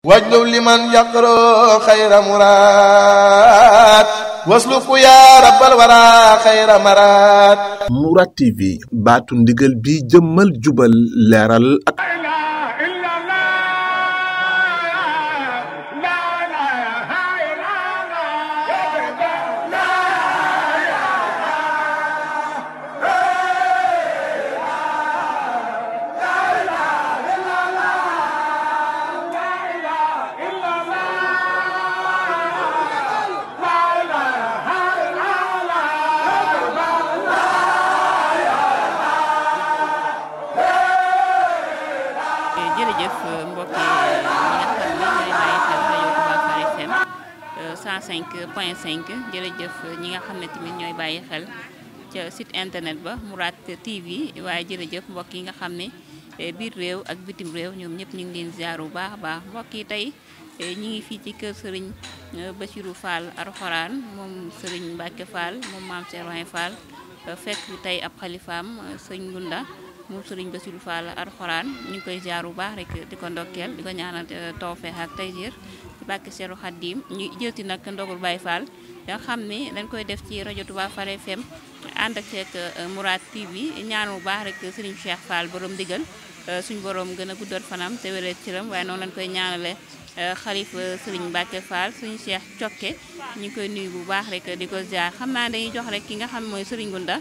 واجلب لمن يقرأ خير مراد واسلك يا رب الورى خير مراد. Mourad TV baatu ndigal bi jëmmal jubal leeral ak jërëjëf mbokki ñi nga xam ne ñooy bàyyi xel rajo Touba Fall FM 105.5 jërëjëf ñi nga xam ne tamit ñooy bàyyi xel ca site internet ba Mourad TV waaye jërëjëf mbokk yi nga xam ne biir réew ak bitim réew ñoom ñëpp ñu ngi leen ziar bu baax a baax mbokk yi tey ñi ngi fii ci kër sëriñ Bassirou Fall Alxuraan moom sëriñ Mbacke Fall moom maam Serigne Fall fekk tey ab xalifaam sëñ Ngunda moom sëriñ Bassirou Fall Alxuraan ñu ngi koy ziar bu baax rek di ko ndokkeel di ko ñaanal tawfeex ak taysiir ci bàkki Seeru Xaddiim ñu jëlti nag ndogul Baye Fall nga xam ne dañ koy def ci rajo Touba Fall FM ànd ak ceeg Mourad TV ñaan bu baax rek sëriñ Cheikh Fall borom digal suñu borom gën a guddal fanam te wéral ciram waaye noonu lañ koy ñaanale xalifa sëriñ Mbacke Fall suñu Cheikh Cokke ñu ngi koy nuyu bu baax rek di ko ziar xam naa dañuy jox rek ki nga xam mooy sëriñ Ngunda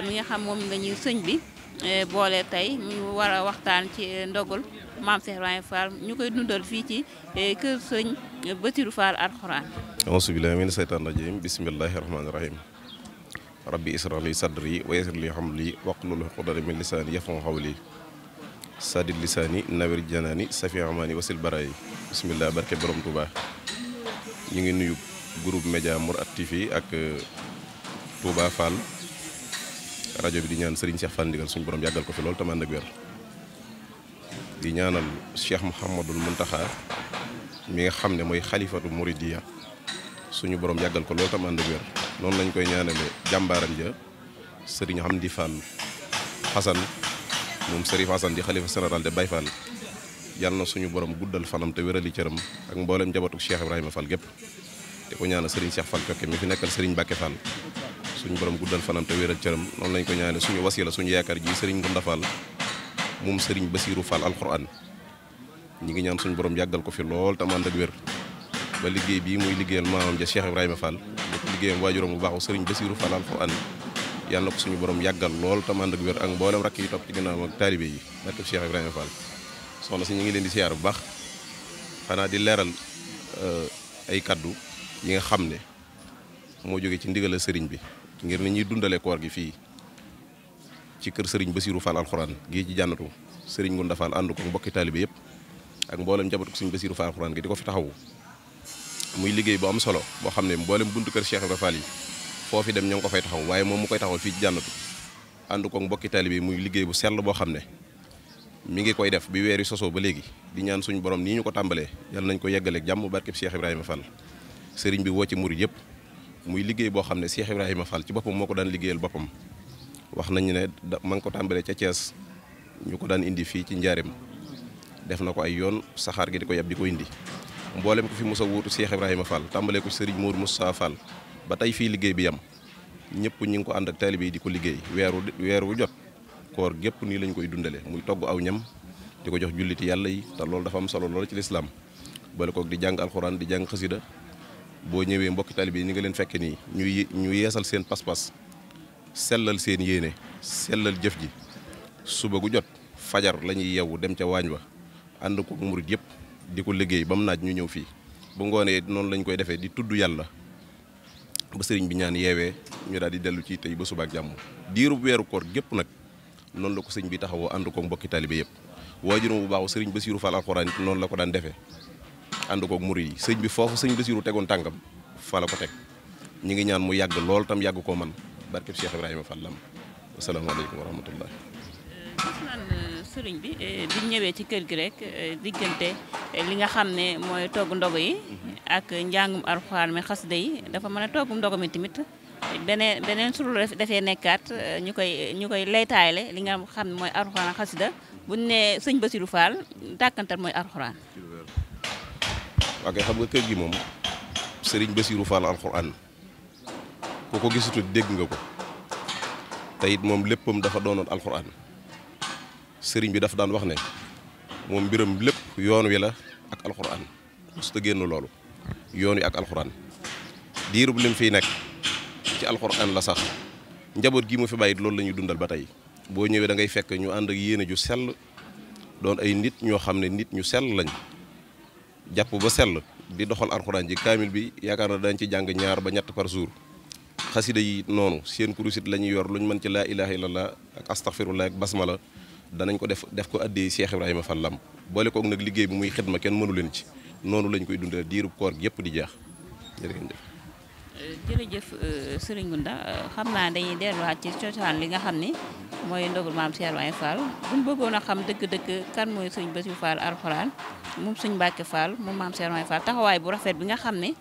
mi nga xam moom la ñuy sëñ bi boole tey ñu war a waxtaan ci ndogul maam Cheikh Ibrahima Fall ñu koy dundal fii ci kër sëñ Bassirou Fall Alxuraan. auzu billaahi mina seytaani rajiim bismillaahi rahmaani rahiim rabbi ishrah li sadri wa yassir li amri wahlul uqdatan min lisaani yafqahu qawli sadid lisaani nawir janaani safi amaani wasil barayi bismillah barke borom Touba. ñu ngi nuyu groupe média Mourad TV ak Touba Fall rajo bi di ñaan Serigne Cheikh Fall ndigal suñu borom yàggal ko fi loolu tamit ànd ak wér di ñaanal Cheikh Mouhamadul Mountakha mi nga xam ne mooy xalifatu Mouridiyya suñu borom yàggal ko loolu tamit ànd ak wér noonu lañ koy ñaanale jàmbaaram ja Serigne Hamdi Fall Hassan moom Serigne Hassan di xalifa général de Baye Fall yàlla na suñu borom guddal fanam te wérali cëram ak mboolem njabootu Cheikh Ibrahima Fall gépp te ko ñaanal Serigne Cheikh Fall Cokke mi fi nekkal Serigne Mbacke Fall suñu borom guddal fanam te wéral cëram noonu lañ ko ñaanale suñu wasila suñu yaakaar ji Serigne Ngunda Fall moom Serigne Bassirou Fall Alxuraan ñi ngi ñaan suñu borom yàggal ko fi lool te ànd ak wér ba liggéey bii muy liggéeyal maamam ja Cheikh Ibrahima Fall ba ko liggéeyam waajuram bu baaxu Serigne Bassirou Fall Alxuraan yàlla na ko suñu borom yàggal lool te ànd ak wér ak mboolem rakk yi topp ci ginnaaw ak taalibe yi barke Cheikh Ibrahima Fall soxna si ñu ngi leen di siyaar bu baax xanaa di leeral ay kaddu yi nga xam ne moo jóge ci ndigal sëriñ bi ngir ni ñuy dundale koor gi fii ci kër sëriñ Bassirou Fall Alxuraan gii ci jànnatu sëriñ Ngunda Fall ànd ko mbokki taalibe yëpp ak mboolem njabootu ko sëriñ Bassirou Fall Alxuraan gi di ko fi taxawu muy liggéey bu am solo boo xam ne mboolem buntu kër Cheikh Ibrahima Fall yi foofi dem ñoo ngi ko fay taxaw waaye moom mu koy taxawal fii ci jànnatu ànd ko mbokki taalibe yi muy liggéey bu sell boo xam ne mi ngi koy def bi weer yi sosoo ba léegi di ñaan suñu borom nii ñu ko tàmbalee yàlla nañ ko yeggaleeg jàmm barkeb Cheikh Ibrahima Fall sëriñ bi woo ci murid yëpp muy liggéey boo xam ne Cheikh Ibrahima Fall ci boppam moo ko daan liggéeyal boppam wax nañu ne ma ngi ko tàmbalee ca Thiès ñu ko daan indi fii ci Njaareem def na ko ay yoon saxaar gi di ko yeb di ko indi mboolem ko fi mos a wuutu Cheikh Ibrahima Fall tàmbalee ko sëriñ Mour Moussa Fall ba tey fii liggéey bi yam ñëpp ñu ngi ko ànd ak taalibe yi di ko liggéey weeru jot koor gépp nii lañ koy dundale muy togg aw ñam di ko jox julliti yàlla yi te loolu dafa am solo loolu ci lislaam boole koog di jàng alxuraan di jàng xasida boo ñëwee mbokki taalibe yi ni nga leen fekke nii ñu yeesal seen pas-pas sellal seen yéene sellal jëf ji suba gu jot fajar la ñuy yeewu dem ca waañ wa ànd ko murit yëpp di ko liggéey ba mu naaj ñu ñëw fii bu ngoonee noonu lañ koy defee di tudd yàlla ba sëriñ bi ñaan yeewee ñu daal di dellu ci tey ba suba ak jàmm diiru weeru koor gépp nag noonu la ko sëñ bi taxawoo ànd ko mbokki taalibe yëpp waajuram bu baaxu sëriñ Bassirou Fall Alxuraan it noonu la ko daan defee ànd koog murid yi sëñ bi foofu sëñ Bassirou tegoon tànkam fa la ko teg ñi ngi ñaan mu yàgg lool tam yàgg koo man barkeb Cheikh Ibrahima Fall lam asalaamaaleykum wa rahmatullah gis naan sëriñ bi di ñëwee ci kër gi rek diggante li nga xam ne mooy togg ndogu yi ak njàngum alxuraan mi xasida yi dafa mën a toggum ndogu mi tamit beneen sulu dafee nekkaat ñu koy laytaayale li nga xam ne mooy alxuraan xasida buñ ne sëñ Bassirou Fall tàkkantal mooy alxuraan waa kay xam nga kër gi moom sëriñ Bassirou Fall alxuraan ku ko gisutut dégg nga ko te it moom léppam dafa doonoon alxuraan sëriñ bi dafa daan wax ne moom mbiram lépp yoon wi la ak alxuraan su ta génn loolu yoon wi ak alxuraan diirub lim fiy nekk ci alxuraan la sax njaboot gi mu fi bàyyit loolu la ñuy dundal ba tey boo ñëwee da ngay fekk ñu ànd ak yéene ju sell doon ay nit ñoo xam ne nit ñu sell lañ jàpp ba sell di doxal alxuraan ji kaamil bi yaakaar na dañ ci jàng 2 ba 3 par jour xasida yi noonu seen kurusit la ñuy yor luñ mën ci laa ilaha illallah ak astaghfirullah ak basmala danañ ko def ko addee Cheikh Ibrahima Fall Lamp boole koog nag liggéey bi muy xidma kenn mënu leen ci noonu lañ koy dundee diirub koor gi yëpp di jeex jërëjëf Serigne Ngounda xam naa dañuy delluwaat ci cosaan li nga xam ni mooy ndogul maam Cheikh Ibrahima Fall buñ bëggoon a xam dëgg-dëgg kan mooy Serigne Bassirou Fall alxuraan moom Serigne Mbacke Fall moom maam Cheikh Ibrahima Fall taxawaay bu rafet bi nga xam ne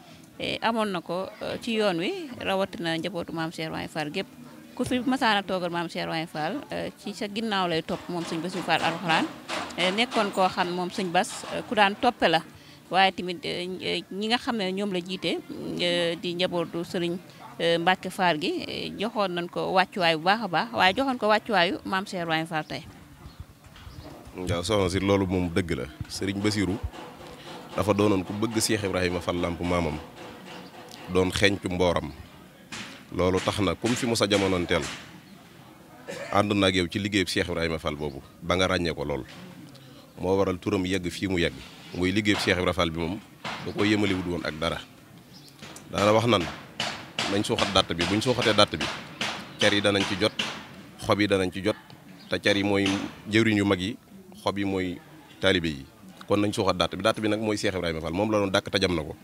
amoon na ko ci yoon wi rawatina njabootu maam Cheikh Ibrahima Fall gépp ku fi masaana toogal maam Cheikh Ibrahima Fall ci sa ginnaaw lay topp moom Serigne Bassirou Fall alxuraan nekkoon koo xam moom Serigne Bass ku daan toppe la waaye tamit ñi nga xam ne ñoom la jiite di njabootu Serigne Mbacke Fall gi joxoon nañ ko wàccuwaay bu baax a baax waaye joxoon ko wàccuwaayu maam Cheikh Ibrahima Fall tey. waaw soxna si loolu moom dëgg la Serigne Bassirou dafa doonoon ku bëgg Cheikh Ibrahima Fall Lamp maamam doon xeeñcu mbooram loolu tax na comme fi mos a jamonoon teel ànd na ak yow ci liggéeyu Cheikh Ibrahima Fall boobu ba nga ràññee ko lool moo waral turam yegg fii mu yegg. muy liggéey Cheikh Ibrahima Fall bi moom da ko yëmaliwut woon ak dara daana wax nan nañ suuxat dàtt bi buñ suuxatee dàtt bi car yi danañ ci jot xob yi danañ ci jot te car yi mooy jëwriñ yu mag yi xob yi mooy taalibe yi kon nañ suuxat dàtt bi nag mooy Cheikh Ibrahima Fall moom la doon dàkk te jam na ko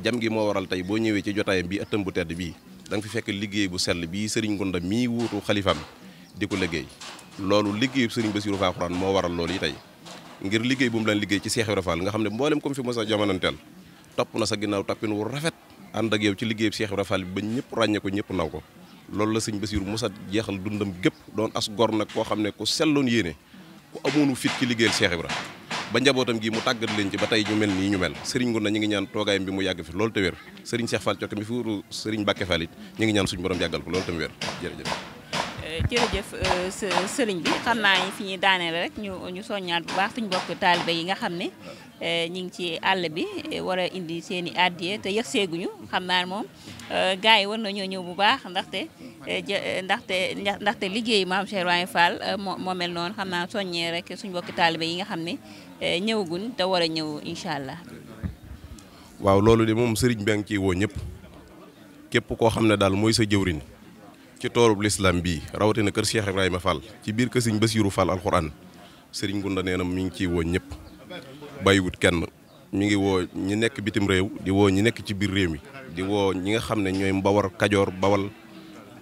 jam gi moo waral tey boo ñëwee ci jotaayam bii ëttam bu tedd bii da nga fi fekk liggéey bu sell bii Serigne Ngounda mii wuutu xalifaam di ko liggéey loolu liggéeyu Serigne Bassirou Fall alxuraan moo waral loolu yi tey ngir liggéey bu mu laan liggéey ci Cheikh Ibrahima Fall nga xam ne mboolem comme fi mos a jamonanteel topp na sa ginnaaw toppin wu rafet ànd ak yow ci liggéey Cheikh Ibrahima Fall bi ba ñëpp ràññee ko ñëpp naw ko loolu la sëñ Bassirou mos a jeexal dundam gépp doon as gor nag koo xam ne ku selloon yéene ku amoonu fit ci liggéeyal Cheikh Ibrahima ba njabootam gi mu tàggat leen ci ba tey ñu mel nii ñu mel Serigne Ngounda ñu ngi ñaan toogaayam bi mu yàgg fi loolu te wér Serigne Cheikh Fall Cokke mi fi wutu Serigne Mbacke Fall it ñu ngi ñaan suñu borom yàggal ko loolu te wér jërëjëf sëriñ bi xam naa fi ñuy daaneel rek ñu soññaat bu baax suñu bokk taalibe yi nga xam ne ñu ngi ci àll bi war a indi seen i addiye te yëg seeguñu xam naa moom gars yi war nañoo ñëw bu baax ndaxte liggéey maam Cheikh Ibrahima Fall moo mel noonu xam naa soññee rek suñu bokk taalibe yi nga xam ne ñëwaguñ te war a ñëw incha allah. waaw loolu de moom sëriñ bi a ngi ciy woo ñëpp képp koo xam ne daal mooy sa jëwriñ ci toolub lislaam bii rawatina kër Cheikh Ibrahima Fall ci biir kër Serigne Bassirou Fall alxuraan Serigne Ngounda nee na mi ngi ciy woo ñëpp bàyyiwut kenn mi ngi woo ñi nekk bitim réew di woo ñi nekk ci biir réew mi di woo ñi nga xam ne ñooy Mbawar Kajoor Bawal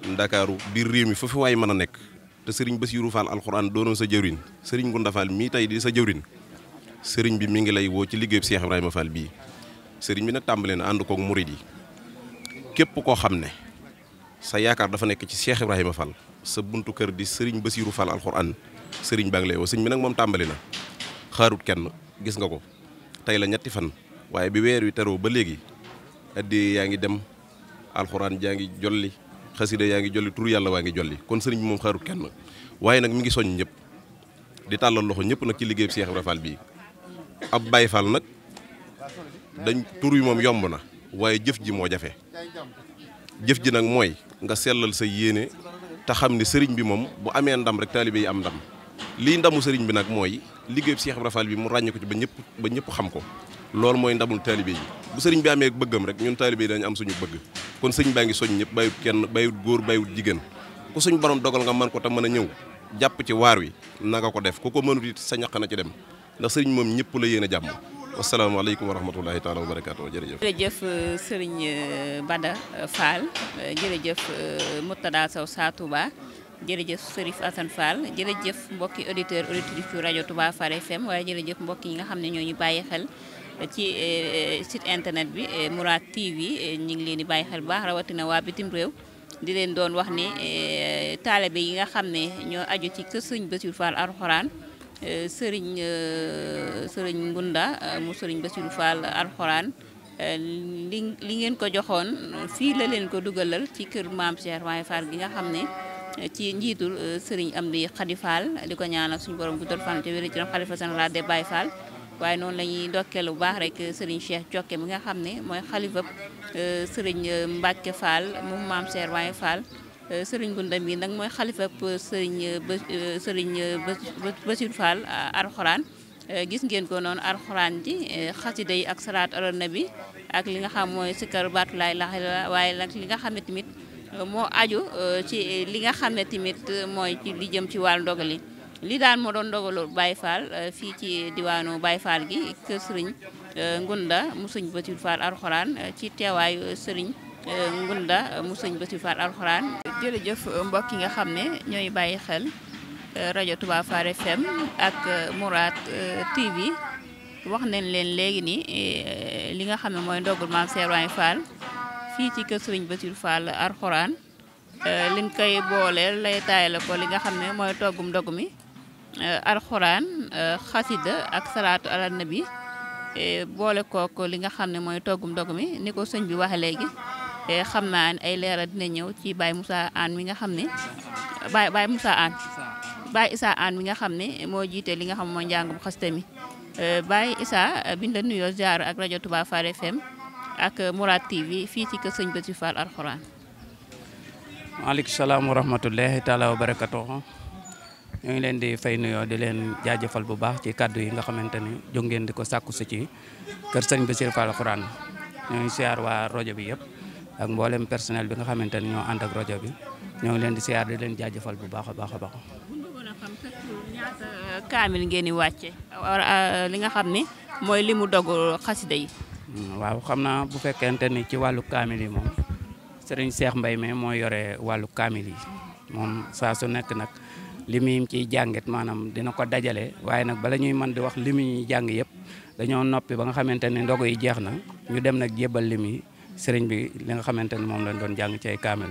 Ndakaaru biir réew mi foofu waay mën a nekk te Serigne Bassirou Fall alxuraan doonoon sa jëwriñ Serigne Ngounda Fall mii tey di sa jëwriñ Serigne bi mi ngi lay woo ci liggéeyub Cheikh Ibrahima Fall bii Serigne bi nag tàmbalee na ànd koog murid yi képp koo xam ne sa yaakaar dafa nekk ci Cheikh Ibrahima Fall sa buntu kër di Serigne Bassirou Fall alxuraan Serigne baa ngi lay woo sëñ bi nag moom tàmbali na xaarut kenn gis nga ko tey la 2 fan waaye bi weer wi teroo ba léegi addi yaa ngi dem alxuraan jaa ngi jolli xasida yaa ngi jolli tur yàlla waa ngi jolli kon sëriñ bi moom xaarut kenn waaye nag mi ngi soññ ñëpp di tàllal loxo ñëpp nag ci liggéey Cheikh Ibrahima Fall bii ab Baye Fall nag dañ tur yi moom yomb na waaye jëf ji moo jafe jëf ji nag mooy nga sellal sa yéene te xam ne sëriñ bi moom bu amee ndam rek taalibe yi am ndam lii ndamu sëriñ bi nag mooy liggéey Cheikh Ibrahima Fall bi mu ràññee ko ci ba ñëpp xam ko loolu mooy ndamul taalibe yi bu sëriñ bi amee bëggam rek ñun taalibe yi dañu am suñu bëgg kon sëriñ baa ngi soñ ñëpp bàyyiwut kenn bàyyiwut góor bàyyiwut jigéen ku suñ borom dogal nga mën ko te mën a ñëw jàpp ci waar wi na nga ko def ku ko mënut it sa ñaq na ci dem ndax sëriñ moom ñëpp la yéen a jàmm wasalaamaaleykum wa rahmatullahi taala wa barakaatu jërëjëf. jërëjëf sëriñ Bada Fall jërëjëf Murtada Sow Sa Touba jërëjëf Serif Assane Fall jërëjëf mbokki auditeur auditrice yu rajo Touba Fall FM waaye jërëjëf mbokk yi nga xam ne ñoo ñu bàyyi xel ci site internet bi Mourad TV ñu ngi leen di bàyyi xel bu baax rawatina waa bitim réew di leen doon wax ni taalibe yi nga xam ne ñoo aju ci kër sëriñ Bassirou Fall alxuraan sëriñ Ngunda mu sëriñ Bassirou Fall alxuraan li ngeen ko joxoon fii la leen ko dugalal ci kër maam Cheikh Ibrahima Fall gi nga xam ne ci njiitul sëriñ Amdi Khady Fall di ko ñaanal suñu borom guddal fan te wér ci ram xalifa général des Baye Fall waaye noonu la ñuy ndokkeel bu baax rek sëriñ Cheikh Jokke mi nga xam ne mooy xalifa sëriñ Mbacke Fall moom maam Cheikh Ibrahima Fall sëriñ Gunda bi nag mooy xalifa sëriñ Bassirou Fall alxuraan gis ngeen ko noonu alxuraan ji xasida yi ak salaat ala nabi ak li nga xam mooy sikkar baatu laa ilaaha illallaah waaye nag li nga xam ne tamit moo aju ci li nga xam ne tamit mooy ci li jëm ci wàllu ndogali li daan moo doon ndogalu Baye Fall fii ci diwaanu Baye Fall gi kër sëriñ Ngunda mu sëriñ Bassirou Fall alxuraan ci teewaayu sëriñ Ngunda mu sëriñ Bassirou Fall alxuraan jërëjëf mbokk yi nga xam ne ñooy bàyyi xel rajo Touba Fall FM ak Mourad TV wax nañ leen léegi ni li nga xam ne mooy ndogul maam Cheikh Ibrahima Fall fii ci kër sëriñ Bassirou Fall alxuraan liñ koy booleel lay taayale ko li nga xam ne mooy toggum ndog mi alxuraan xasida ak salaatu ala nabi boole kook li nga xam ne mooy toggum ndog mi ni ko sëñ bi waxe léegi xam naa ne ay leeral dina ñëw ci Baye Moussa Anne mi nga xam ne Baye Moussa Anne Baye Issa Anne mi nga xam ne moo jiite li nga xam mooy njàngum xasida mi Baye Issa biñ la nuyoo jaar ak rajo Touba Fall FM ak Mourad TV fii ci kër sëñ Bassirou Fall alxuraan. maaleykum salaam wa rahmatullahi taala wa barakatuh ñu ngi leen di fay nuyoo di leen jaajëfal bu baax ci kàddu yi nga xamante ni jóg ngeen di ko sàkku si ci kër sëñ Bassirou Fall alxuraan ñoo ngi siyaar waa rajo bi yëpp ak mboolem personnel bi nga xamante ni ñoo ànd ak rajo bi ñoo ngi leen di siyaar di leen jaajëfal bu baax a baax a baax. ñaata kaamil ngeen di wàcce li nga xam ne mooy li mu dogu xasida yi. waaw xam naa bu fekkente ni ci wàllu kaamil yi moom sëriñ Cheikh Mbaye mi moo yore wàllu kaamil yi moom saa su nekk nag li muy ciy jànget maanaam dina ko dajale waaye nag bala ñuy mën di wax li muy jàng yëpp dañoo noppi ba nga xamante ni ndogu yi jeex na ñu dem nag jébbal li muy sëriñ bi li nga xamante ni moom lañ doon jàng ci ay kaamil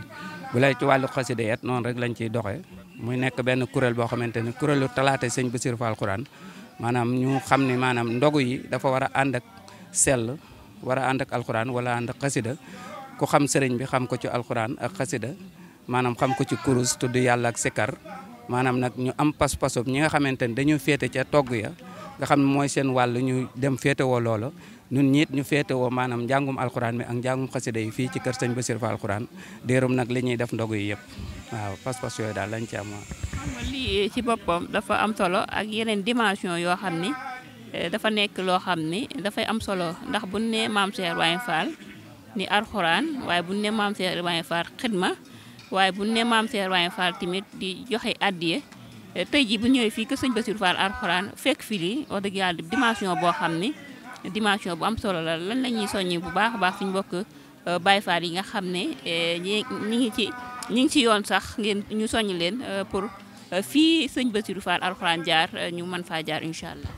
bu lay ci wàllu xasida yet noonu rek lañ ciy doxee muy nekk benn kuréel boo xamante ni kuréelu talaata sëñ Bassirou Fall alxuraan maanaam ñu xam ni maanaam ndogu yi dafa war a ànd ak sell war a ànd ak alxuraan wala ànd ak xasida ku xam sëriñ bi xam ko ci alxuraan ak xasida maanaam xam ko ci kurus tudd yàlla ak sikar maanaam nag ñu am pas-pasob ñi nga xamante ni dañu féete ca togg ya nga xam ne mooy seen wàll ñu dem féetewoo loola ñun ñiit ñu féetewoo maanaam njàngum alxuraan mi ak njàngum xasida yi fii ci kër sëñ Bassirou Fall alxuraan déerum nag li ñuy def ndogu yi yëpp waaw pas-pas yooyu daal lañ ci am. lii ci boppam dafa am solo ak yeneen dimension yoo xam ni dafa nekk loo xam ni dafay am solo ndax bu ne maam Cheikh Ibrahima Fall ni alxuraan waaye bu ne maam Cheikh Ibrahima Fall xidma waaye bu ne maam Cheikh Ibrahima Fall tamit di joxe addiye tey ji bu ñëwee fii que sëñ Bassirou Fall alxuraan fekk fi lii wax dëgg yàlla dimension boo xam ni dimension bu am solo la lan la ñuy soññi bu baax a baax suñu mbokk Baye Fall yi nga xam ne ñi ngi ci yoon sax ngeen ñu soññ leen pour fii sëñ Bassirou Fall alxuraan jaar ñu mën faa jaar incha allah.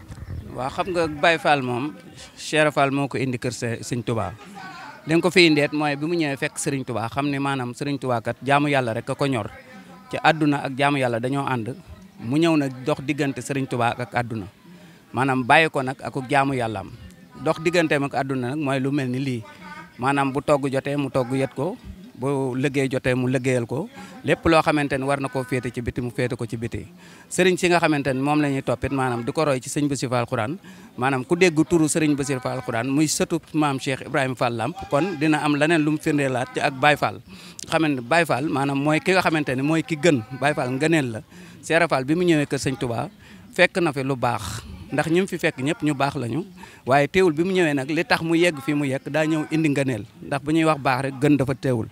waaw xam nga Baye Fall moom Cheikh Fall moo ko indi kër sëñ Touba li nga ko fi indeet mooy bi mu ñëwee fekk Serigne Touba xam ne maanaam Serigne Touba kat jaamu yàlla rek a ko ñor ci àdduna ak jaamu yàlla dañoo ànd mu ñëw nag dox diggante Serigne Touba ak àdduna maanaam bàyyi ko nag ak jaamu yàllaam dox digganteem ak àdduna nag mooy lu mel ni lii maanaam bu togg jotee mu togg yet ko bu liggéey jotee mu liggéeyal ko lépp loo xamante ni war na koo féete ci biti mu féete ko ci biti sëriñ si nga xamante ni moom la ñuy toppit maanaam di ko roy ci sëñ Bassirou Fall alxuraan maanaam ku dégg turu sëriñ Bassirou Fall alxuraan muy sëtu maam Cheikh Ibrahima Fall Lamp kon dina am leneen lu mu firndeelaat ci ak Baye Fall xamante Baye Fall maanaam mooy ki nga xamante ni mooy ki gën Baye Fall ngëneel la Cheikh Fall bi mu ñëwee kër sëñ Touba fekk na fi lu baax ndax ñi mu fi fekk ñëpp ñu baax lañu waaye teewul bi mu ñëwee nag li tax mu yegg fii mu yegg daa ñëw indi ngëneel ndax bu ñuy wax baax rek gën dafa teewul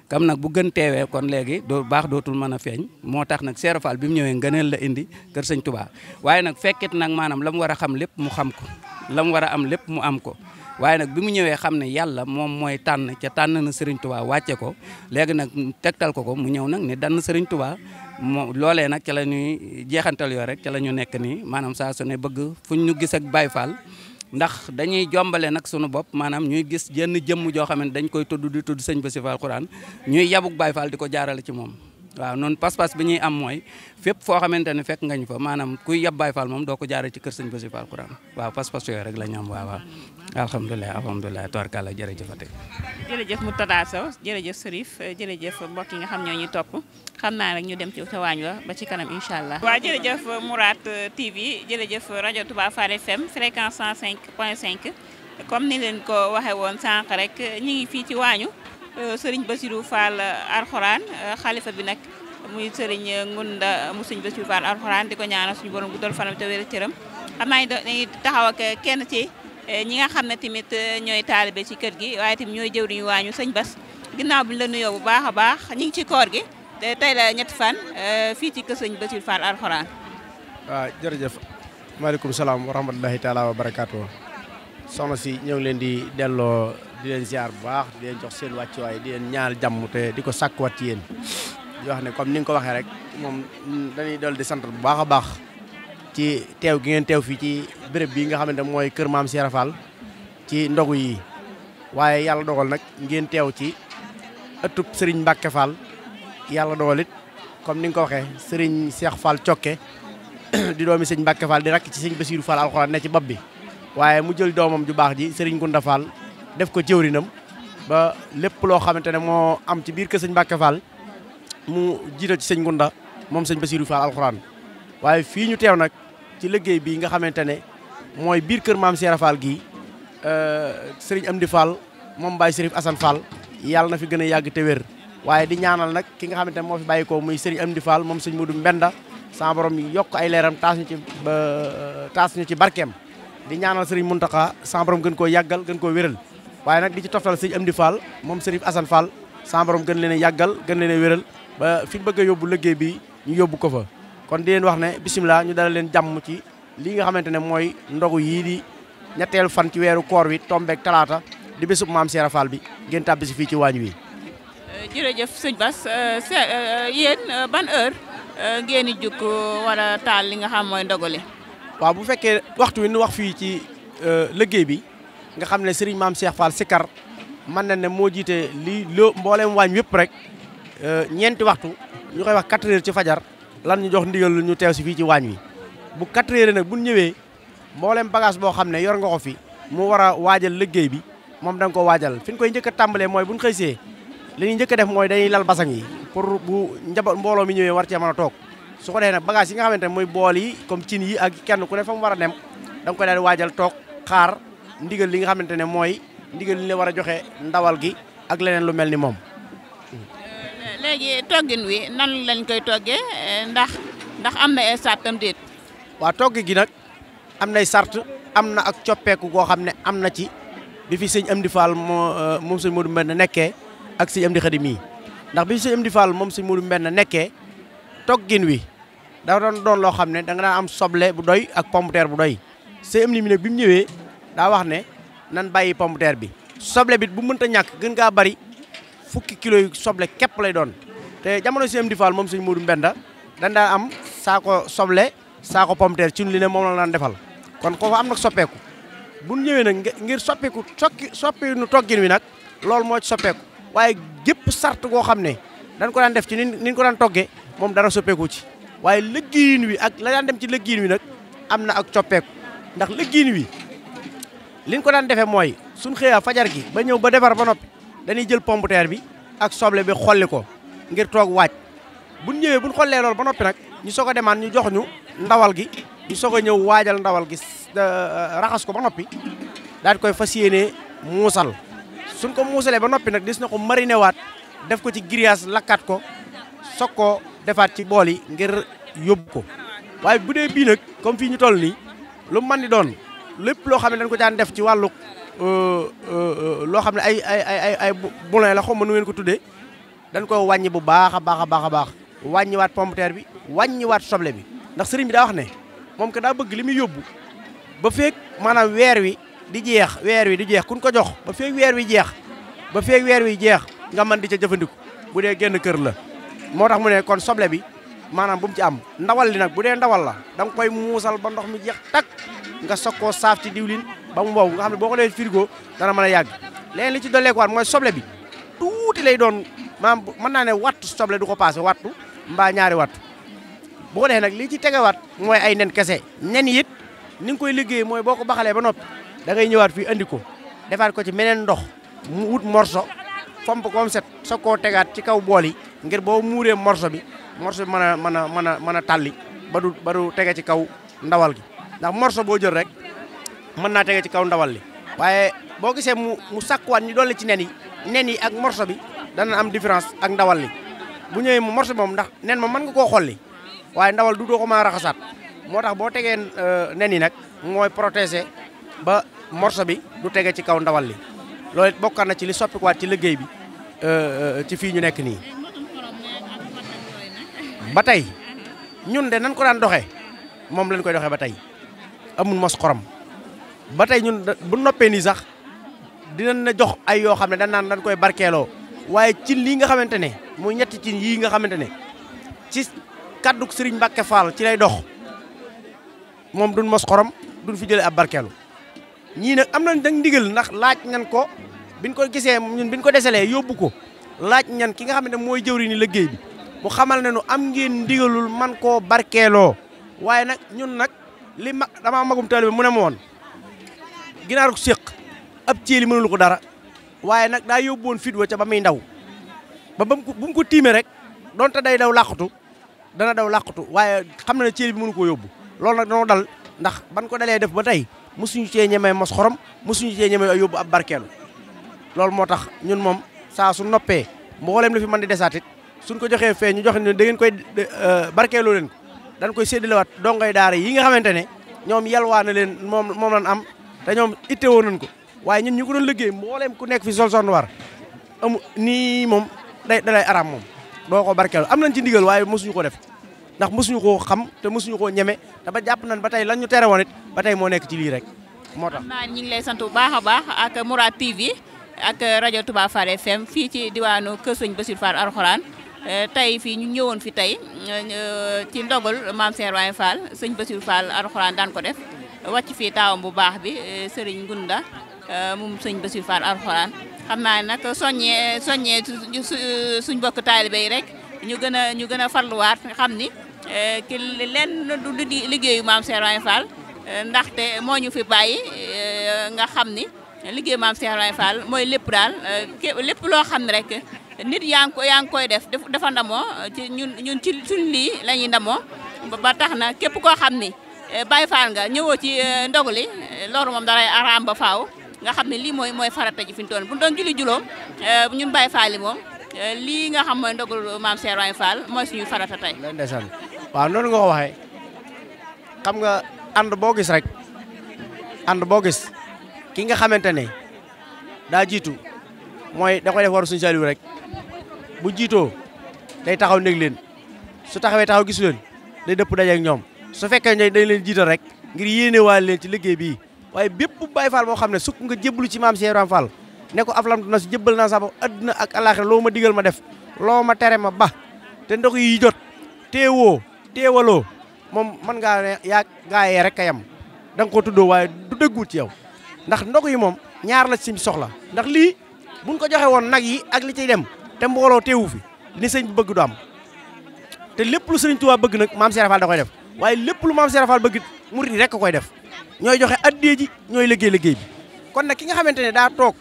kam nag bu gën teewee kon léegi doo baax dootul mën a feeñ moo tax nag Cheikh Fall bi mu ñëwee ngëneel la indi kër sëñ Touba waaye nag fekkit nag maanaam la mu war a xam lépp mu xam ko la mu war a am lépp mu am ko waaye nag bi mu ñëwee xam ne yàlla moom mooy tànn ca tànn na Serigne Touba wàcce ko léegi nag tegtal ko mu ñëw nag ni dann Serigne Touba moo loolee nag ca la ñuy jeexantal yoo rek ca la ñu nekk nii maanaam saa su ne bëgg fu ñu gis ak Baye Fall ndax dañuy jombale nag sunu bopp maanaam ñuy gis jenn jëmm joo xam ne dañ koy tudd di tudd sëñ Bassirou Fall alxuraan ñuy yabuk Baye Fall di ko jaarale ci moom waaw noonu pas-pas bi ñuy am mooy fépp foo xamante ne fekk ngañ fa maanaam kuy yab Baye Fall moom doo ko jaaree ci kër sëñ Bassirou Fall Alxuraan waaw pas-pas yooyu rek la ñu am waaw alhamdulilah tubarkalla jërëjëfate jërëjëf Mourtada Sow jërëjëf Serif jërëjëf mbokk yi nga xam ñoo ñuy topp xam naa rek ñu dem ci ca waañ wa ba ci kanam incha allah. waaw jërëjëf Mourad TV jërëjëf rajo Touba Fall FM fréquence 105.5 comme ni leen ko waxee woon sànq rek ñu ngi fii ci waañu Serigne Bassirou Fall Alxuraan xalifa bi nag muy Serigne Ngunda mu Serigne Bassirou Fall Alxuraan di ko ñaanal suñu borom guddal fanam te wér cëram xam naa dañuy taxaw ak kenn ci ñi nga xam ne tamit ñooy taalibe ci kër gi waaye tamit ñooy jëwriñu waañu sëñ Bass ginnaaw bi ñu la nuyoo bu baax a baax ñu ngi ci koor gi tey la ñetti fan fii ci kër sëñ Bassirou Fall Alxuraan. waaw jërëjëf maaleykum salaam wa rahmatulahi taala wa barakaatu soxna si ñoo ngi leen di delloo di leen ziar bu baax di leen jox seen wàccuwaay di leen ñaanal jàmm te di ko sàkkuwaat ci yéen di wax ne comme ni nga ko waxee rek moom dañuy dolli di sant bu baax a baax ci teew gi ngeen teew fii ci béréb bi nga xamante mooy kër maam Cheikh Fall ci ndogu yi waaye yàlla dogal nag ngeen teew ci ëttub Serigne Mbacke Fall yàlla dogal it comme ni nga ko waxee Serigne Cheikh Fall Cokke di doomi sëñ Mbacke Fall di rakk ci sëñ Bassirou Fall Alxuraan ne ci bopp bi waaye mu jël doomam ju baax ji Serigne Gunda Fall def ko jëwrinam ba lépp loo xamante ne moo am ci biir kër sëñ Mbacke Fall mu jiital ci sëñ Gunda moom sëñ Bassirou Fall Alxuraan waaye fii ñu teew nag ci liggéey bi nga xamante ne mooy biir kër maam Cheikh Fall gii Serigne Amdi Fall moom Baye Serif Assane Fall yàlla na fi gën a yàgg te wér waaye di ñaanal nag ki nga xamante ne moo fi bàyyi ko muy Serigne Amdi Fall moom sëñ Modou Mbenda sama borom yokk ay leeram taas ñu ci barkeem di ñaanal Serigne Mountakha sama borom gën koo yàggal gën koo wéral waaye nag di ci toftal sëñ Amdi Fall moom Serif Assane Fall sama borom gën leen a yàggal gën leen a wéral ba fi ñu bëgg a yóbbu liggéey bi ñu yóbbu ko fa kon di leen wax ne bisimilah ñu dala leen jàmm ci lii nga xamante ne mooy ndogu yii di ñetteelu fan ci weeru koor wi tombeek talaata di bésub maam Cheikh Fall bi ngeen tàbbi si fii ci waañ wi. jërëjëf sëñ Bass yéen ban heure ngeen di jukk wala taal li nga xam mooy ndogale. waaw bu fekkee waxtu wi ñu wax fii ci liggéey bi nga xam ne Serigne maam Cheikh Fall Sikar mën na ne moo jiite lii loo mbooleem waañ wépp rek ñeenti waxtu ñu koy wax 4 heures ci fajar lan ñu jox ndigal ñu teew si fii ci waañ wi bu 4 heures nag bu ñu ñëwee mbooleem bagage boo xam ne yor nga ko fi mu war a waajal liggéey bi moom da nga ko waajal fi ñu koy njëkk a tàmbalee mooy bu ñu xëysee li ñuy njëkk a def mooy dañuy lal basang yi pour bu njaboot mbooloo mi ñëwee war cee mën a toog su ko defee nag bagage yi nga xamante ne mooy bool yi comme cin yi ak kenn ku ne fa mu war a dem da nga koy daal di waajal toog xaar ndigal li nga xamante ne mooy ndigal li la war a joxe ndawal gi ak leneen lu mel ni moom. léegi toggin wi nan lañ koy toggee ndax am na ay sartam déet. waaw togg gi nag am nay sart am na ak coppeeku goo xam ne am na ci bi fi sëñ Amdi Fall moom sëñ Modou Mbène nekkee ak sëñ Amdi Xadim yi ndax bi fi sëñ Amdi Fall moom sëñ Modou Mbène nekkee toggin wi dafa doon loo xam ne da nga daan am soble bu doy ak pomme de terre bu doy sëñ Amdi mi nag bi mu ñëwee daa wax ne nan bàyyi pomme de terre bi soble bi bu mënta ñàkk gën kaa bari fukki kilo yu soble képp lay doon te jamono sëñ Amdi Fall moom sëñ Modou Mbenda dañ daan am saako soble saako pomme de terre ci li ne moom la daan defal kon kooku am nag soppeeku bu ñëwee nag ngir soppi nu toggin wi nag loolu moo ci soppeeku waaye gépp sart goo xam ne dañ ko daan def ci ni ko daan toggee moom dara soppeeku ci waaye lëggiin wi ak la daan dem ci lëggiin wi nag am na ak soppeeku ndax lëggiin wi liñ ko daan defee mooy suñ xëyaa fajar gi ba ñëw ba defar ba noppi dañuy jël pomme de terre bi ak soble bi xolli ko ngir toog waaj buñ ñëwee buñ xollee loolu ba noppi nag ñu soog a demaan ñu jox ñu ndawal gi ñu soog a ñëw waajal ndawal gi raxas ko ba noppi daal di koy fas yéenee muusal suñ ko muusalee ba noppi nag dis na ko mariné waat def ko ci grillage lakkaat ko soog koo defaat ci bool yi ngir yóbbu ko waaye bu dee bii nag comme fii ñu toll nii lu mën di doon lépp loo xam ne dañ ko daan def ci wàllu loo xam ne ay boulin la xaw ma nu ngeen ko tuddee dañ koy wàññi bu baax a baax a baax a baax wàññiwaat pomme de terre bi wàññiwaat soble bi ndax sëriñ bi daa wax ne moom que daa bëgg li muy yóbbu ba feek maanaam weer wi di jeex kun ko jox ba feek weer wi jeex nga mën di ca jëfandiku bu dee genn kër la moo tax mu ne kon soble bi maanaam bu mu ci am ndawal li nag bu dee ndawal la da nga koy muusal ba ndox mi jeex tak nga soog koo saaf ci diwlin ba mu wow nga xam ne boo ko dee frigo dana mën a yàgg leneen li ci dolleekuwaat mooy soble bi tuuti lay doon maanaam mën naa ne wattu soble du ko passé wattu mbaa ñaari wattu bu ko defee nag lii ci tegewaat mooy ay nen kese nen it ni nga koy liggéey mooy boo ko baxalee ba noppi da ngay ñëwaat fii andi ko defaat ko ci meneen ndox mu wut morso fomp ko mu set soog koo tegaat ci kaw bool yi ngir boo muuree morso bi mën a tàlli ba du tege ci kaw ndawal gi ndax morso boo jël rek mën naa tege ci kaw ndawal li waaye boo gisee mu sakkuwaat ñu dolli ci nen yi ak morso bi dana am différence ak ndawal li bu ñëwee mu morso bi moom ndax nen moom mën nga koo xolli waaye ndawal du doo ko mën a raxasaat moo tax boo tegee nen yi nag mooy protéger ba morso bi du tege ci kaw ndawal li loolu it bokk na ci li soppikuwaat ci liggéey bi ci fii ñu nekk nii ba tey ñun de nan ko daan doxee moom lañ koy doxee ba tey amul mos xorom ba tey ñun bu noppee nii sax dinañ na jox ay yoo xam ne dañ koy barkeeloo waaye cin lii nga xamante ne muy ñetti cin yii nga xamante ne ci kaddu Serigne Mbacke Fall ci lay dox moom duñ mos xorom duñ fi jëlee ab barkeelu ñii nag am nañ dag ndigal ndax laaj ñan ko biñ ko gisee ñun biñ ko desalee yóbbu ko laaj ñan ki nga xam ne mooy jëwri ni liggéey bi mu xamal ne nu am ngeen ndigalul man koo barkeeloo waaye nag ñun nag dama magum taalibe mu ne ma woon ginaaru séq ab ceeli mënulu ko dara waaye nag daa yóbbu woon fit wa ca ba muy ndaw ba bu mu ko tiimee rek donte day daw làqatu dana daw làqatu waaye xam na ne ceeli bi mënu koo yóbbu loolu nag danoo dal ndax ban ko dalee def ba tey mosuñu cee ñemee mos xorom mosuñu cee ñemee yóbbu ab barkeelu loolu moo tax ñun moom saa su noppee mboolem la fi mën di desaatit suñ ko joxee fee ñu joxe ne da ngeen koy barkeeloo leen ko dañ koy séddalewaat dongay daara yi nga xamante ne ñoom yalwaa na leen moom lañ am te ñoom ittewoo nañ ko waaye ñun ñu ko doon liggéey mboolem ku nekk fi sol son war amu nii moom dalay aram moom doo ko barkeelu am nañ ci ndigal waaye mosuñu ko def ndax mosuñu koo xam te mosuñu koo ñeme te ba jàpp nañ ba tey lan ñu tere woon it ba tey moo nekk ci lii rek moo tax. naa ñu ngi lay sant bu baax a baax ak Mourad TV ak rajo Touba Fall FM fii ci diwaanu Kër Sëñ Bassirou Fall Alxuraan tey fii ñu ñëwoon fi tey ci ndogal maam Cheikh Ibrahima Fall sëñ Bassirou Fall Alxuraan daan ko def wàcc fii taawam bu baax bi Serigne Ngunda moom sëñ Bassirou Fall Alxuraan xam naa nag soññee suñ bokk taalibe yi rek ñu gën a farluwaat xam ni ki leen du liggéeyu maam Cheikh Ibrahima Fall ndaxte moo ñu fi bàyyi nga xam ni liggéeyu maam Cheikh Ibrahima Fall mooy lépp daal lépp loo xam ne rek nit yaa ngi koy dafa ndamoo ci ñun ci suñ lii la ñuy ndamoo ba tax na képp koo xam ni Baye Fall nga ñëwoo ci ndogu li loolu moom daray araam ba faaw nga xam ne lii mooy farata ji fi ñu toll bu ñu doon julli juróom ñun Baye Fall yi moom lii nga xam mooy ndogul maam Cheikh Ibrahima Fall mooy suñu farata tey. ndeysaan waaw noonu nga ko waxee xam nga ànd boo gis rek ànd boo gis ki nga xamante ne daa jiitu mooy da koy def waru suñu Saliou rek bu jiitoo day taxaw nég leen su taxawee taxaw gisu leen day dëpp daje ak ñoom su fekkee ne dañ leen jiital rek ngir yéene waale leen ci liggéey bii waaye bépp Baye Fall boo xam ne sukk nga jébbalu ci maam Cheikh Ibrahima Fall ne ko aflamtu na si jébbal naa sa bopp adduna ak alaxira loo ma digal ma def loo ma tere ma ba te ndox yi jot teewaloo moom mën ngaa ne yaa gaayee rek a yem da nga ko tuddoo waaye du dëgguwut ci yow ndax ndox yi moom ñaar la ci soxla ndax lii buñ ko joxe woon nag yi ak li ciy dem te mbooloo teewu fi ni sëñ bi bëgg du am te lépp lu sëriñ Tuubaa bëgg nag maam Cheikh Fall da koy def waaye lépp lu maam Cheikh Fall bëgg murid yi rek koy def ñooy joxe addiyee ji ñooy liggéey bi kon nag ki nga xamante ne daa toog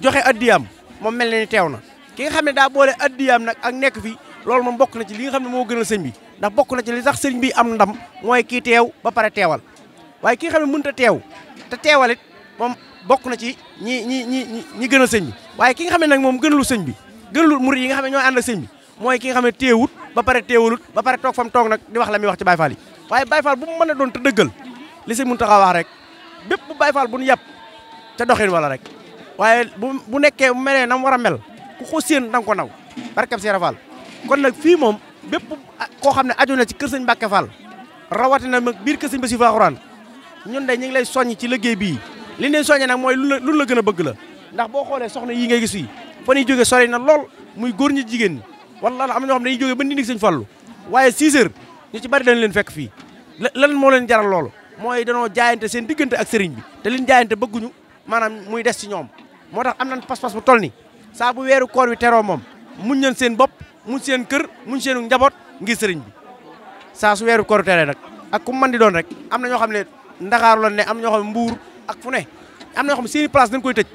joxe addiyaam moom mel na ni teew na ki nga xam ne daa boole addiyaam nag ak nekk fi loolu moom bokk na ci li nga xam ne moo gënal sëñ bi ndax bokk na ci li tax sëñ bi am ndam mooy kii teew ba pare teewal waaye ki nga xam ne mënut a teew te teewal it moom bokk na ci ñi gënal sëñ bi waaye ki nga xam ne nag moom gënalu sëñ bi gënalu murid yi nga xam ne ñooy ànd ak sëñ bi mooy ki nga xam ne teewut ba pare teewalut ba pare toog fa mu toog nag di wax la muy wax ci Baye Fall yi waaye Baye Fall bu mu mën a doon te dëggal li sëñ Mountakha wax rek bépp bu Baye Fall bu ñu yàpp ca doxin wala rek waaye bu nekkee bu melee na mu war a mel ku ko séen da nga ko naw barkab Cheikh Fall kon nag fii moom bépp koo xam ne aju na ci kër sëñ Mbacke Fall rawatina nag biir kër sëñ Bassirou Fall Alxuraan ñun de ñu ngi lay soññ ci liggéey bii li ñu soññee nag mooy lu la gën a bëgg la ndax boo xoolee soxna yi ngay gis fii fa ñuy jógee sori na lool muy góor ñi jigéen ñi wala am na ñoo xam ne dañuy jógee ba nit ñi sëñ Fallu waaye 6 heures ñu ci bari dañ leen fekk fii lan moo leen jaral loolu mooy danoo jaayante seen diggante ak sëriñ bi te liñ jaayante bëgguñu maanaam muy des ci ñoom moo tax am nañ pas-pas bu toll ni saa bu weeru koor wi teroo moom muñ nañ seen bopp mun seen kër mun seenu njaboot ngir sëriñ bi saa su weeru koor tere nag ak ku mën di doon rek am na ñoo xam ne Ndakaaru la ne am na ñoo xam ne Mbuur ak fu ne am na ñoo xam ne seeni place dañ koy tëj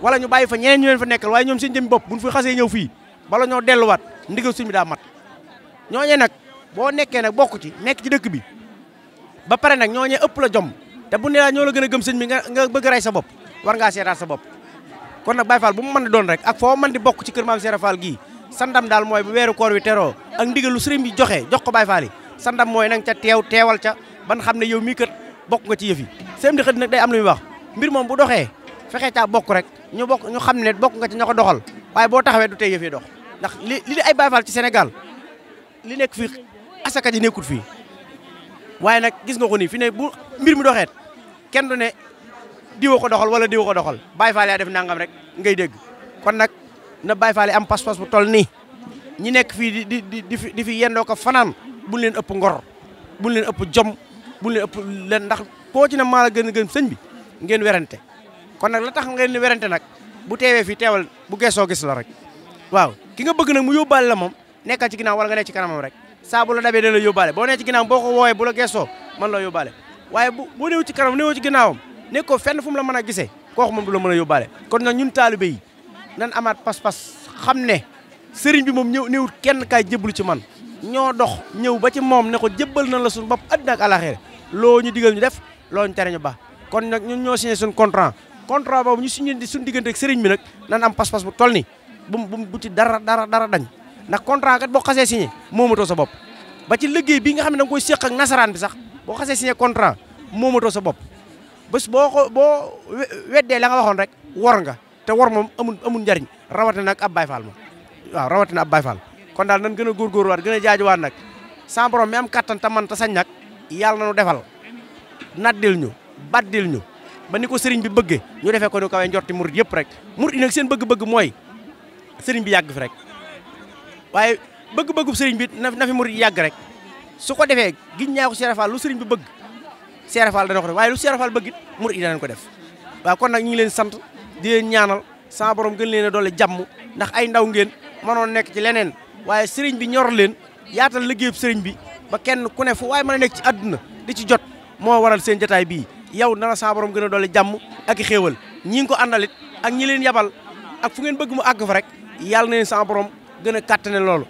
wala ñu bàyyi fa ñeneen ñu leen fa nekkal waaye ñoom seen jëm bopp buñ fi xasee ñëw fii bala ñoo delluwaat ndigal sëriñ bi daa mat ñooñee nag boo nekkee nag bokk ci nekk ci dëkk bi ba pare nag ñooñee ëpp la jom te bu ne laa ñoo la gën a gëm sëñ bi nga bëgg rey sa bopp war ngaa seetaat sa bopp kon nag Baye Fall bu mu mën di doon rek ak foo mën di bokk ci kër Maam Cheikh Fall gii sa ndam daal mooy bu weeru koor wi teroo ak ndigal lu sëriñ bi jox ko Baye Fall yi sa ndam mooy nang ca teewal ca ban xam ne yow mii kat bokk nga ci yëf yi sëñ di xëy nag day am lu muy wax mbir moom bu doxee fexee caa bokk rek ñu xam ne bokk nga ci ña ko doxal waaye boo taxawee du tey yëf yi dox ndax li di ay Baye Fall ci Sénégal li nekk fii asaka ji nekkut fii waaye nag gis nga ko nii fi ne bu mbir mi doxeet kenn du ne diwa ko doxal wala diwa ko doxal Baye Fall yaa def nangam rek ngay dégg kon nag na Baye Fall am pas-pas bu toll nii ñi nekk fii di fi yendoo ko fanaan buñ leen ëpp ngor buñ leen ëpp jom buñ leen ëpp leen ndax koo ci na maa la gën a gën sëñ bi ngeen werante kon nag la tax ngeen di werante nag bu teewee fii teewal bu geesoo gis la rek waaw ki nga bëgg nag mu yóbbaale la moom nekkal ci ginnaaw wala nga nekk ci kanamam rek saa bu la dabee da la yóbbaale boo nee ci ginnaaw boo ko woowee bu la geesoo man la yóbbaale waaye boo néew ci kanam néew ci ginnaawam nekkoo fenn fu mu la mën a gisee kooku moom du la mën a yóbbaale kon nag ñun taalibe yi nan amaat pas-pas xam ne sëriñ bi moom néewut kenn kaay jébbalu ci man ñoo dox ñëw ba ci moom ne ko jébbal na la suñu bopp àddina ak àlaxira loo ñu digal ñu def loo ñu tere ñu baax kon nag ñun ñoo signé suñu contrat boobu ñu signé suñu diggante ak sëriñ bi nag nan am pas-pas bu toll ni bu ci dara dañ ndax contrat kat boo xasee signé moomatoo sa bopp ba ci liggéey bi nga xam ne da nga koy séq ak nasaraan bi sax boo xasee signé contrat moomatoo sa bopp bés boo weddee la nga waxoon rek wor nga te wor moom amul njariñ rawatina nag ab Baye Fall moom waaw rawatina ab Baye Fall kon daal nan gën a góorgóorluwaat gën a jaajuwaat nag sa borom mi am kattan te man te sañ nag yàlla na nu defal naddil ñu baddil ñu ba ni ko sëriñ bi bëggee ñu defee ko ni kawee njorti murid yëpp rek murid yi nag seen bëgg-bëgg mooy sëriñ bi yàgg fi rek waaye bëgg-bëggu sëriñ bi na fi murid yàgg rek su ko defee giñ ñaa ko Cheikh Fall lu sëriñ bi bëgg Cheikh Fall dana ko def waaye lu Cheikh Fall bëgg it murid yi danañ ko def waaw kon nag ñu ngi leen sant di leen ñaanal sa borom gën leen a doole jàmm ndax ay ndaw ngeen mënoon nekk ci leneen waaye sëriñ bi ñor leen yaatal liggéeyub sëriñ bi ba kenn ku ne fu waaye mën a nekk ci àdduna di ci jot moo waral seen jotaay bii yow na la sa borom gën a doole jàmm ak i xéewal ñi ngi ko àndalit ak ñi leen yabal ak fu ngeen bëgg mu àgg fa rek yàlla na leen sa borom gën a kàttane loolu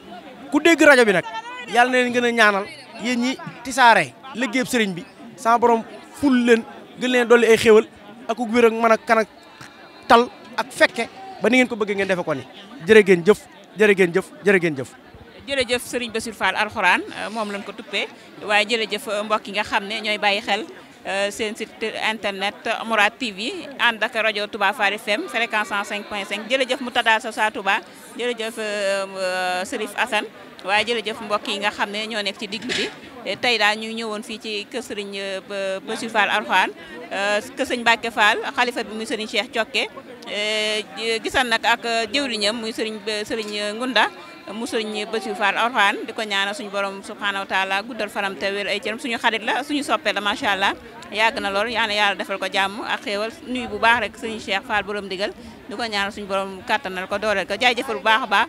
ku dégg rajo bi nag yàlla na leen gën a ñaanal yéen ñi tisaare liggéeyub sëriñ bi sa borom ful leen gën leen dolli ay xéewal ak wér ak mën a kan ak tal ak fekke ba ni ngeen ko bëggee ngeen defe ko ni jërë ngeen jëf jërë ngeen jëf jërë ngeen jëf jërëjëf Serigne Bassirou Fall alxuraan moom lañ ko tuppee waaye jërëjëf mbokk yi nga xam ne ñooy bàyyi xel seen site internet Mourad TV ànd ak rajo Touba Fall FM fréquence 105.5 jërëjëf Moutada Sa Touba jërëjëf Serif Assane waaye jërëjëf mbokk yi nga xam ne ñoo nekk ci diglu bi tey daal ñu ñëwoon fii ci kër Serigne Bassirou Fall alxuraan kër Serigne Mbacke Fall xalifa bi muy Serigne Cheikh Thiocké gisan nag ak jëwriñam muy Serigne Ngunda mu Serigne Bassirou Fall alxuraan di ko ñaanal suñu borom subhanahu wa taala guddal faram te wér ay cëram suñu xarit la suñu soppe la macha allah yàgg na lool yaa ne yàlla defal ko jàmm ak xéewal nuyu bu baax rek Serigne Cheikh Fall borom digal di ko ñaanal suñu borom kattanal ko dooleel ko jaajëfal bu baax a baax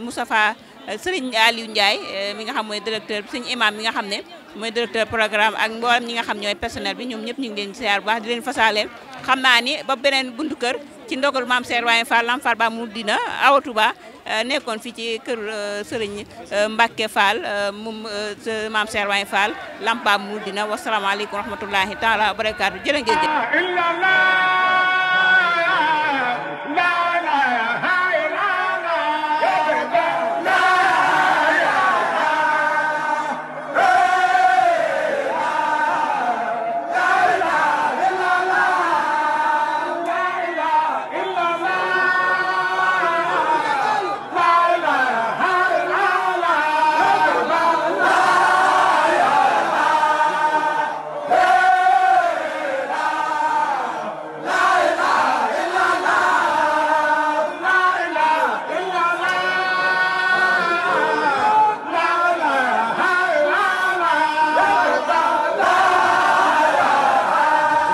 Moustapha Serigne Aliou Ndiaye mi nga xam mooy directeur suñu imam mi nga xam ne mooy directeur programme ak mboolem ñi nga xam ñooy personnel bi ñoom ñëpp ñu ngi leen siyaar bu baax di leen fasaaleen xam naa ni ba beneen buntu kër ci ndogal maam Cheikh Ibrahima Fall Lam Fall ba mu dina Awa Touba nekkoon fii ci kër Serigne Mbacke Fall moom maam Cheikh Ibrahima Fall Lam ba mu dina wasalaamaaleykum wa rahmatullahi taala wa barakaatu jërë ngeen jëf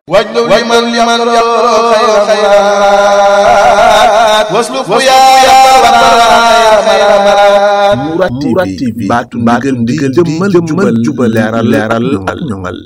واجلب لمن يقرأ خير خيرات واسلك يا رب Mourad TV baatu ndigal jëmmal jubal leeral ak ñoŋal